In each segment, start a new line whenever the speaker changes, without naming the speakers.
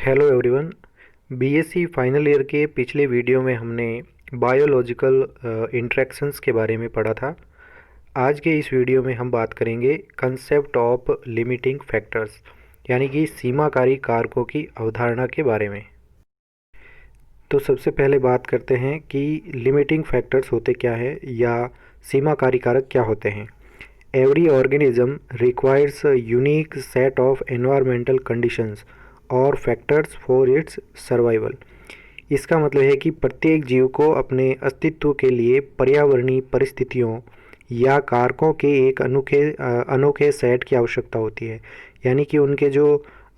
Hello everyone. BSc final year के पिछले video में हमने बायोलॉजिकल इंटरेक्शंस के बारे में पढ़ा था। आज के इस वीडियो में हम बात करेंगे कंसेप्ट ऑफ लिमिटिंग फैक्टर्स, यानी कि सीमाकारी कारकों की अवधारणा के बारे में। तो सबसे पहले बात करते हैं कि लिमिटिंग फैक्टर्स होते क्या है या सीमाकारी कारक क्या होते हैं। Every organism requires a unique set of environmental conditions और फैक्टर्स फॉर इट्स सर्वाइवल। इसका मतलब है कि प्रत्येक जीव को अपने अस्तित्व के लिए पर्यावरणीय परिस्थितियों या कारकों के एक अनोखे सेट की आवश्यकता होती है। यानी कि उनके जो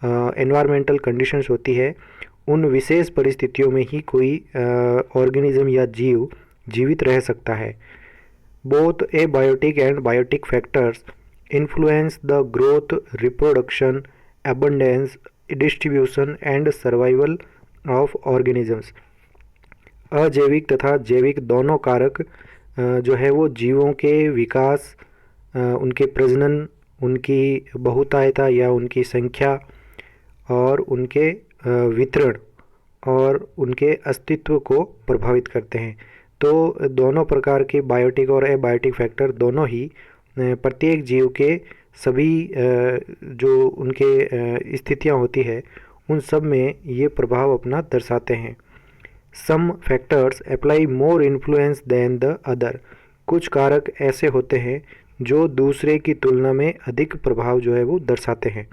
एनवायरमेंटल कंडीशंस होती है, उन विशेष परिस्थितियों में ही कोई ऑर्गेनिज्म या जीव जीवित रह सकता है। Both abiotic and biotic factors influence the growth, reproduction, abundance, distribution and survival of organisms। अजैविक तथा जैविक दोनों कारक जो है वो जीवों के विकास, उनके प्रजनन, उनकी बहुतायता या उनकी संख्या और उनके वितरण और उनके अस्तित्व को प्रभावित करते हैं। तो दोनों प्रकार के बायोटिक और एबायोटिक फैक्टर दोनों ही प्रत्येक जीव के सभी जो उनके स्थितियां होती है, उन सब में ये प्रभाव अपना दर्शाते हैं। Some factors apply more influence than the other. कुछ कारक ऐसे होते हैं जो दूसरे की तुलना में अधिक प्रभाव जो है वो दर्शाते हैं।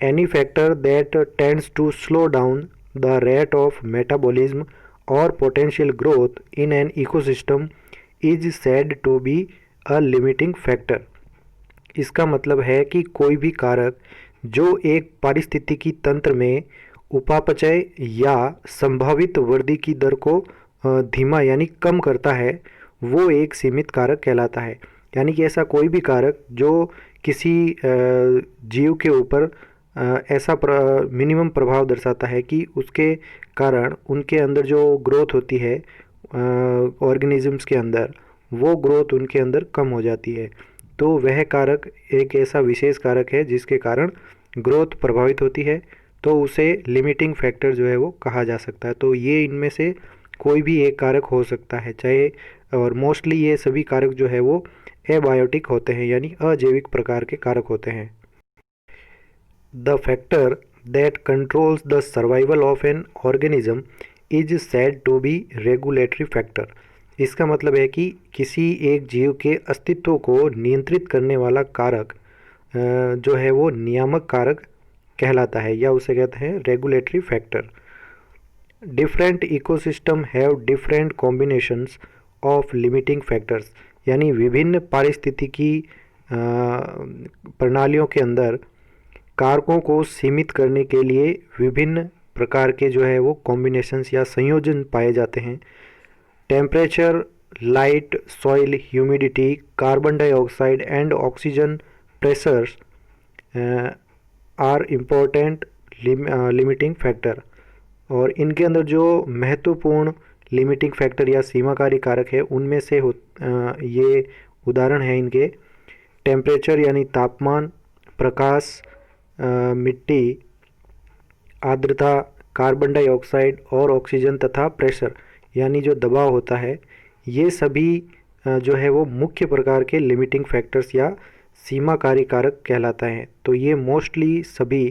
Any factor that tends to slow down the rate of metabolism और potential growth in an ecosystem is said to be a limiting factor. इसका मतलब है कि कोई भी कारक जो एक पारिस्थितिकी तंत्र में उपापचय या संभावित वृद्धि की दर को धीमा यानी कम करता है, वो एक सीमित कारक कहलाता है। यानी कि ऐसा कोई भी कारक जो किसी जीव के ऊपर ऐसा मिनिमम प्रभाव दर्शाता है कि उसके कारण उनके अंदर जो ग्रोथ होती है ऑर्गेनिजम्स के अंदर, वो ग्रोथ उनके अंदर कम हो जाती है। तो वह कारक एक ऐसा विशेष कारक है जिसके कारण ग्रोथ प्रभावित होती है, तो उसे लिमिटिंग फैक्टर जो है वो कहा जा सकता है। तो ये इनमें से कोई भी एक कारक हो सकता है, चाहे, और मोस्टली ये सभी कारक जो है वो एबायोटिक होते हैं, यानी अजैविक प्रकार के कारक होते हैं। The factor that controls the survival of an organism is said to be regulatory factor। इसका मतलब है कि किसी एक जीव के अस्तित्व को नियंत्रित करने वाला कारक जो है वो नियामक कारक कहलाता है, या उसे कहते हैं regulatory factor. Different ecosystem have different combinations of limiting factors. यानी विभिन्न पारिस्थितिकी प्रणालियों के अंदर कारकों को सीमित करने के लिए विभिन्न प्रकार के जो है वो कॉम्बिनेशंस या संयोजन पाए जाते हैं। Temperature, light, soil, humidity, carbon dioxide and oxygen pressures are important limiting factor. और इनके अंदर जो महत्वपूर्ण लिमिटिंग फैक्टर या सीमाकारी कारक है, उनमें से ये उदाहरण है इनके: टेम्परेचर यानी तापमान, प्रकाश, मिट्टी, आर्द्रता, कार्बन डाइऑक्साइड और ऑक्सीजन तथा प्रेशर यानी जो दबाव होता है, ये सभी जो है वो मुख्य प्रकार के लिमिटिंग फैक्टर्स या सीमाकारी कारक कहलाता है। तो ये मोस्टली सभी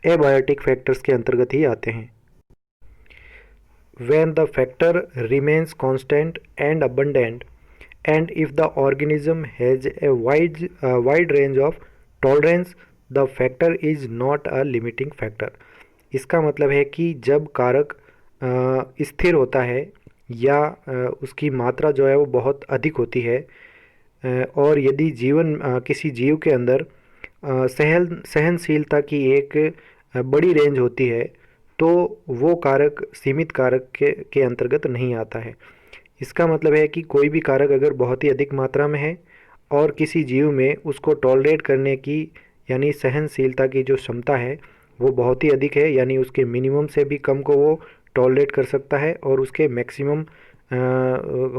एबायोटिक फैक्टर्स के अंतर्गत ही आते हैं। When the factor remains constant and abundant, and if the organism has a wide range of tolerance, the factor is not a limiting factor। इसका मतलब है कि जब कारक स्थिर होता है या उसकी मात्रा जो है वो बहुत अधिक होती है, और यदि किसी जीव के अंदर सहनशीलता की एक बड़ी रेंज होती है, तो वो कारक सीमित कारक के अंतर्गत नहीं आता है। इसका मतलब है कि कोई भी कारक अगर बहुत ही अधिक मात्रा में है और किसी जीव में उसको टॉलरेट करने की यानी सहनशीलता की जो क्षमता है वो बहुत ही अधिक है, यानी उसके मिनिमम से भी कम को वो टॉलरेट कर सकता है और उसके मैक्सिमम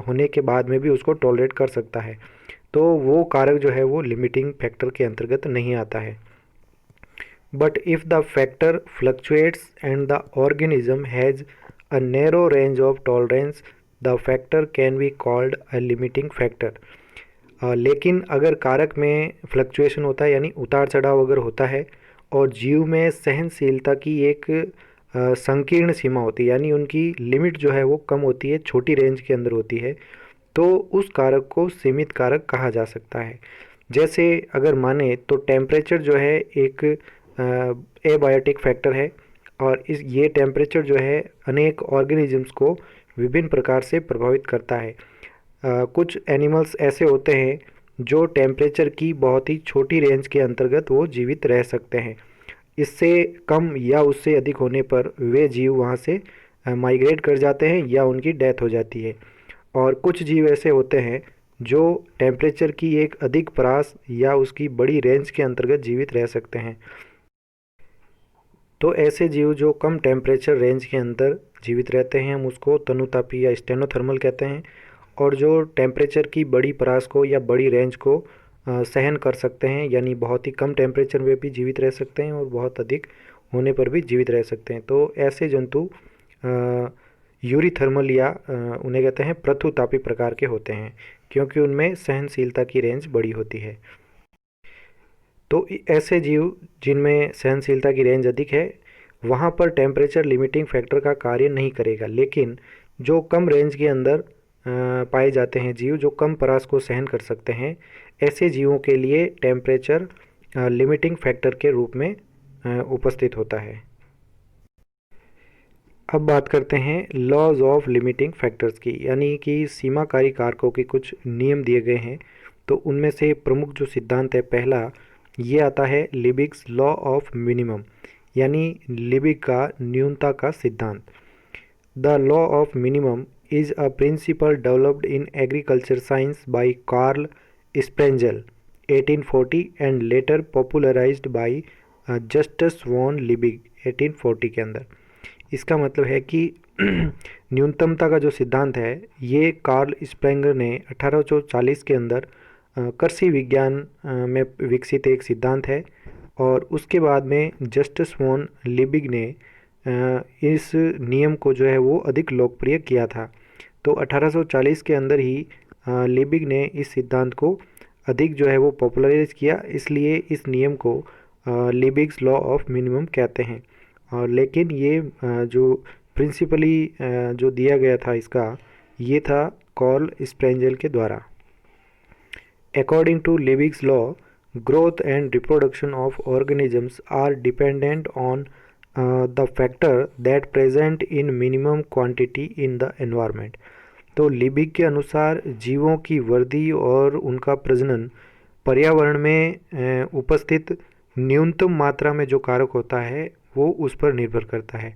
होने के बाद में भी उसको टॉलरेट कर सकता है, तो वो कारक जो है वो लिमिटिंग फैक्टर के अंतर्गत नहीं आता है। but if the factor fluctuates and the organism has a narrow range of tolerance, the factor can be called a limiting factor. लेकिन अगर कारक में फ्लक्चुएशन होता है यानी उतार चढ़ाव अगर होता है और जीव में सहनशीलता की एक संकीर्ण सीमा होती है, यानी उनकी लिमिट जो है वो कम होती है, छोटी रेंज के अंदर होती है, तो उस कारक को सीमित कारक कहा जा सकता है। जैसे अगर माने तो टेम्परेचर जो है एक एबायोटिक फैक्टर है, और इस ये टेम्परेचर जो है अनेक ऑर्गेनिजम्स को विभिन्न प्रकार से प्रभावित करता है। कुछ एनिमल्स ऐसे होते हैं जो टेम्परेचर की बहुत ही छोटी रेंज के अंतर्गत वो जीवित रह सकते हैं। इससे कम या उससे अधिक होने पर वे जीव वहाँ से माइग्रेट कर जाते हैं या उनकी डेथ हो जाती है। और कुछ जीव ऐसे होते हैं जो टेम्परेचर की एक अधिक परास या उसकी बड़ी रेंज के अंतर्गत जीवित रह सकते हैं। तो ऐसे जीव जो कम टेम्परेचर रेंज के अंदर जीवित रहते हैं हम उसको तनुतापी या स्टेनोथर्मल कहते हैं। और जो टेम्परेचर की बड़ी परास को या बड़ी रेंज को सहन कर सकते हैं, यानी बहुत ही कम टेम्परेचर में भी जीवित रह सकते हैं और बहुत अधिक होने पर भी जीवित रह सकते हैं, तो ऐसे जंतु यूरीथर्मल या उन्हें कहते हैं पृथुतापी प्रकार के होते हैं, क्योंकि उनमें सहनशीलता की रेंज बड़ी होती है। तो ऐसे जीव जिनमें सहनशीलता की रेंज अधिक है वहाँ पर टेम्परेचर लिमिटिंग फैक्टर का कार्य नहीं करेगा, लेकिन जो कम रेंज के अंदर पाए जाते हैं जीव जो कम परास को सहन कर सकते हैं, ऐसे जीवों के लिए टेम्परेचर लिमिटिंग फैक्टर के रूप में उपस्थित होता है। अब बात करते हैं लॉज ऑफ लिमिटिंग फैक्टर्स की, यानी कि सीमाकारी कारकों के कुछ नियम दिए गए हैं। तो उनमें से प्रमुख जो सिद्धांत है पहला ये आता है लिबिग्स लॉ ऑफ मिनिमम, यानी लिबिग का न्यूनता का सिद्धांत। The law of minimum is a principle developed in agriculture science by Carl Sprengel 1840 and later popularized by Justus von Liebig 1840 के अंदर। इसका मतलब है कि न्यूनतमता का जो सिद्धांत है ये कार्ल स्प्रेंगर ने 1840 के अंदर कृषि विज्ञान में विकसित एक सिद्धांत है, और उसके बाद में जस्टिस वॉन लिबिग ने इस नियम को जो है वो अधिक लोकप्रिय किया था। तो 1840 के अंदर ही लिबिग ने इस सिद्धांत को अधिक जो है वो पॉपुलराइज किया, इसलिए इस नियम को लिबिग्स लॉ ऑफ मिनिमम कहते हैं। और लेकिन ये जो प्रिंसिपली जो दिया गया था इसका ये था कार्ल स्प्रेंजल के द्वारा। According to Liebig's law, growth and reproduction of organisms are dependent on the factor that present in minimum quantity in the environment। तो लिबिग के अनुसार जीवों की वृद्धि और उनका प्रजनन पर्यावरण में उपस्थित न्यूनतम मात्रा में जो कारक होता है वो उस पर निर्भर करता है।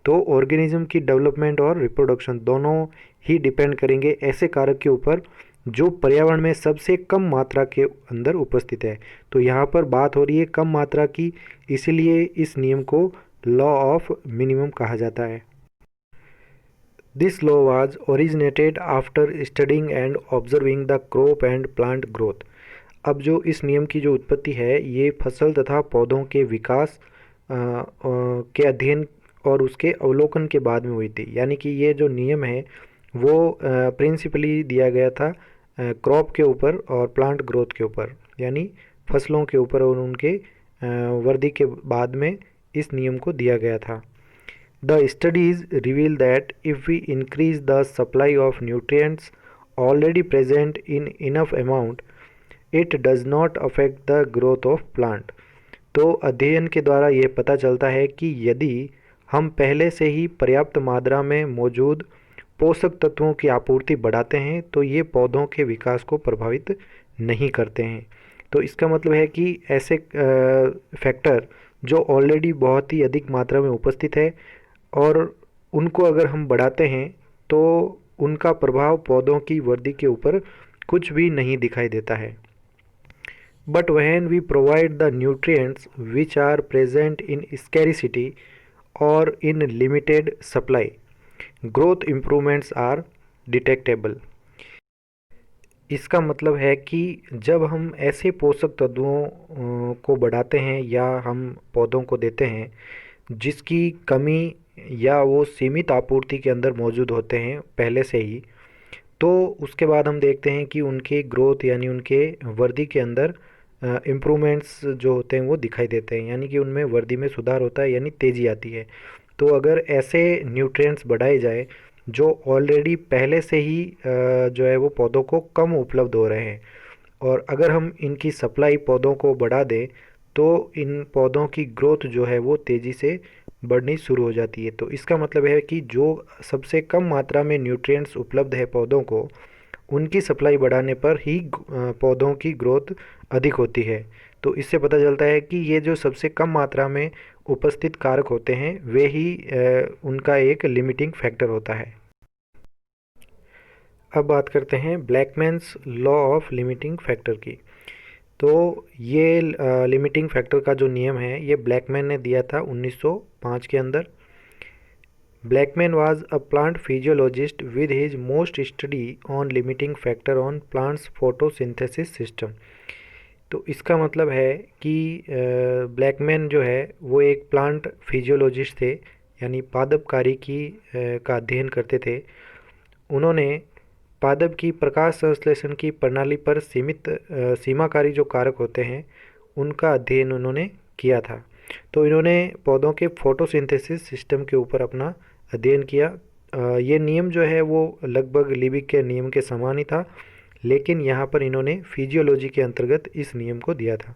तो ऑर्गेनिज्म की डेवलपमेंट और रिप्रोडक्शन दोनों ही डिपेंड करेंगे ऐसे कारक के ऊपर जो पर्यावरण में सबसे कम मात्रा के अंदर उपस्थित है। तो यहाँ पर बात हो रही है कम मात्रा की, इसलिए इस नियम को लॉ ऑफ मिनिमम कहा जाता है। This law was originated after studying and observing the crop and plant growth. अब जो इस नियम की जो उत्पत्ति है ये फसल तथा पौधों के विकास के अध्ययन और उसके अवलोकन के बाद में हुई थी, यानी कि ये जो नियम है वो प्रिंसिपली दिया गया था क्रॉप के ऊपर और प्लांट ग्रोथ के ऊपर, यानी फसलों के ऊपर और उनके वृद्धि के बाद में इस नियम को दिया गया था। The studies reveal that if we increase the supply of nutrients already present in enough amount it does not affect the growth of plant. तो अध्ययन के द्वारा ये पता चलता है कि यदि हम पहले से ही पर्याप्त मात्रा में मौजूद पोषक तत्वों की आपूर्ति बढ़ाते हैं तो ये पौधों के विकास को प्रभावित नहीं करते हैं। तो इसका मतलब है कि ऐसे फैक्टर जो ऑलरेडी बहुत ही अधिक मात्रा में उपस्थित है और उनको अगर हम बढ़ाते हैं तो उनका प्रभाव पौधों की वृद्धि के ऊपर कुछ भी नहीं दिखाई देता है। But when we provide the nutrients which are present in scarcity और in limited supply, growth improvements are detectable। इसका मतलब है कि जब हम ऐसे पोषक तत्वों को बढ़ाते हैं या हम पौधों को देते हैं जिसकी कमी या वो सीमित आपूर्ति के अंदर मौजूद होते हैं पहले से ही, तो उसके बाद हम देखते हैं कि उनके ग्रोथ यानी उनके वृद्धि के अंदर इम्प्रूवमेंट्स जो होते हैं वो दिखाई देते हैं, यानी कि उनमें वृद्धि में सुधार होता है यानी तेज़ी आती है। तो अगर ऐसे न्यूट्रिएंट्स बढ़ाए जाए जो ऑलरेडी पहले से ही जो है वो पौधों को कम उपलब्ध हो रहे हैं, और अगर हम इनकी सप्लाई पौधों को बढ़ा दें तो इन पौधों की ग्रोथ जो है वो तेज़ी से बढ़नी शुरू हो जाती है। तो इसका मतलब है कि जो सबसे कम मात्रा में न्यूट्रिएंट्स उपलब्ध है पौधों को, उनकी सप्लाई बढ़ाने पर ही पौधों की ग्रोथ अधिक होती है। तो इससे पता चलता है कि ये जो सबसे कम मात्रा में उपस्थित कारक होते हैं वे ही उनका एक लिमिटिंग फैक्टर होता है। अब बात करते हैं ब्लैकमैन्स लॉ ऑफ लिमिटिंग फैक्टर की। तो ये लिमिटिंग फैक्टर का जो नियम है ये ब्लैकमैन ने दिया था 1905 के अंदर। Blackman was a plant physiologist with his most study on limiting factor on plants photosynthesis system। तो इसका मतलब है कि ब्लैकमैन जो है वो एक प्लांट फिजियोलॉजिस्ट थे, यानी पादपकारी का अध्ययन करते थे। उन्होंने पादप की प्रकाश संश्लेषण की प्रणाली पर सीमाकारी जो कारक होते हैं उनका अध्ययन उन्होंने किया था। तो इन्होंने पौधों के फोटोसिंथेसिस सिस्टम के ऊपर अपना अध्ययन किया। ये नियम जो है वो लगभग लिबिक के नियम के समान ही था, लेकिन यहाँ पर इन्होंने फिजियोलॉजी के अंतर्गत इस नियम को दिया था।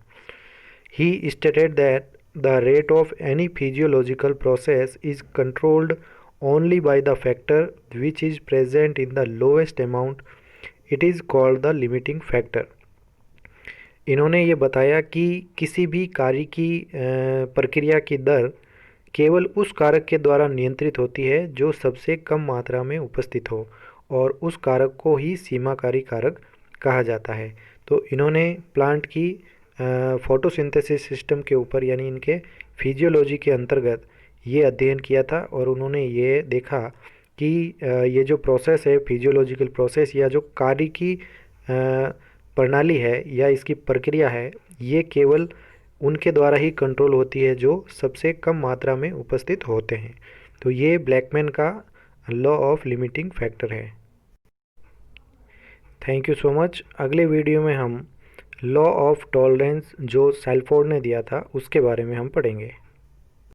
ही stated that the rate of any physiological process is controlled only by the factor which is present in the lowest amount, it is called the limiting factor। इन्होंने ये बताया कि किसी भी कार्य की प्रक्रिया की दर केवल उस कारक के द्वारा नियंत्रित होती है जो सबसे कम मात्रा में उपस्थित हो, और उस कारक को ही सीमाकारी कारक कहा जाता है। तो इन्होंने प्लांट की फोटोसिंथेसिस सिस्टम के ऊपर यानी इनके फिजियोलॉजी के अंतर्गत ये अध्ययन किया था, और उन्होंने ये देखा कि ये जो प्रोसेस है फिजियोलॉजिकल प्रोसेस या जो कार्य की प्रणाली है या इसकी प्रक्रिया है ये केवल उनके द्वारा ही कंट्रोल होती है जो सबसे कम मात्रा में उपस्थित होते हैं। तो ये ब्लैकमैन का लॉ ऑफ लिमिटिंग फैक्टर है। Thank you so much. अगले वीडियो में हम लॉ ऑफ टॉलरेंस जो सैलफोर्ड ने दिया था उसके बारे में हम पढ़ेंगे।